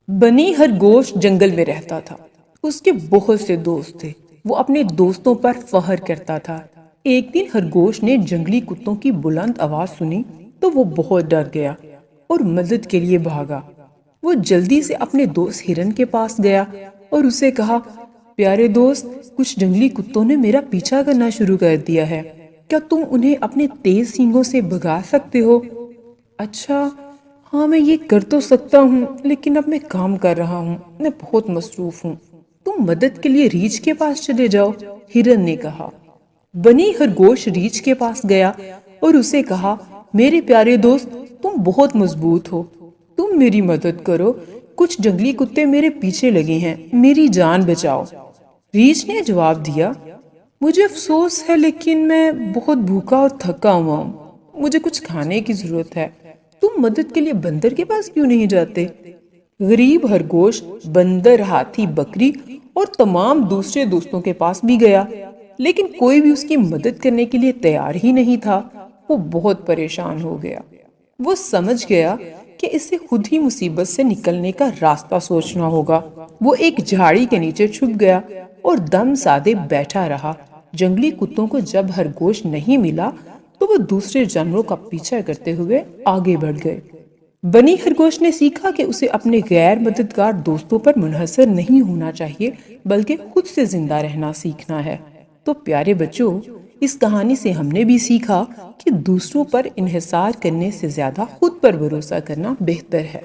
بنی خرگوش جنگل میں رہتا تھا۔ اس کے بہت سے دوست تھے۔ وہ اپنے دوستوں پر فخر کرتا تھا۔ ایک دن خرگوش نے جنگلی کتوں کی بلند آواز سنی تو وہ بہت ڈر گیا اور مدد کے لیے بھاگا۔ وہ جلدی سے اپنے دوست ہرن کے پاس گیا اور اسے کہا، پیارے دوست، کچھ جنگلی کتوں نے میرا پیچھا کرنا شروع کر دیا ہے۔ کیا تم انہیں اپنے تیز سینگوں سے بھگا سکتے ہو؟ اچھا، ہاں میں یہ کر تو سکتا ہوں، لیکن اب میں کام کر رہا ہوں، میں بہت مصروف ہوں۔ تم مدد کے لیے ریچھ کے پاس چلے جاؤ، ہرن نے کہا۔ بنی خرگوش ریچھ کے پاس گیا اور اسے کہا، میرے پیارے دوست، تم بہت مضبوط ہو، تم میری مدد کرو، کچھ جنگلی کتے میرے پیچھے لگے ہیں، میری جان بچاؤ۔ ریچھ نے جواب دیا، مجھے افسوس ہے لیکن میں بہت بھوکا اور تھکا ہوا ہوں، مجھے کچھ کھانے کی ضرورت ہے، تم مدد کے لیے بندر کے پاس کیوں نہیں جاتے؟ غریب خرگوش بندر، ہاتھی، بکری اور تمام دوسرے دوستوں کے پاس بھی گیا، لیکن کوئی بھی اس کی مدد کرنے کے لیے تیار ہی نہیں تھا۔ وہ بہت پریشان ہو گیا۔ وہ سمجھ گیا کہ اسے خود ہی مصیبت سے نکلنے کا راستہ سوچنا ہوگا۔ وہ ایک جھاڑی کے نیچے چھپ گیا اور دم سادے بیٹھا رہا۔ جنگلی کتوں کو جب خرگوش نہیں ملا تو وہ دوسرے جانوروں کا پیچھا کرتے ہوئے آگے بڑھ گئے۔ بنی خرگوش نے سیکھا کہ اسے اپنے غیر مددگار دوستوں پر منحصر نہیں ہونا چاہیے، بلکہ خود سے زندہ رہنا سیکھنا ہے۔ تو پیارے بچوں، اس کہانی سے ہم نے بھی سیکھا کہ دوسروں پر انحصار کرنے سے زیادہ خود پر بھروسہ کرنا بہتر ہے۔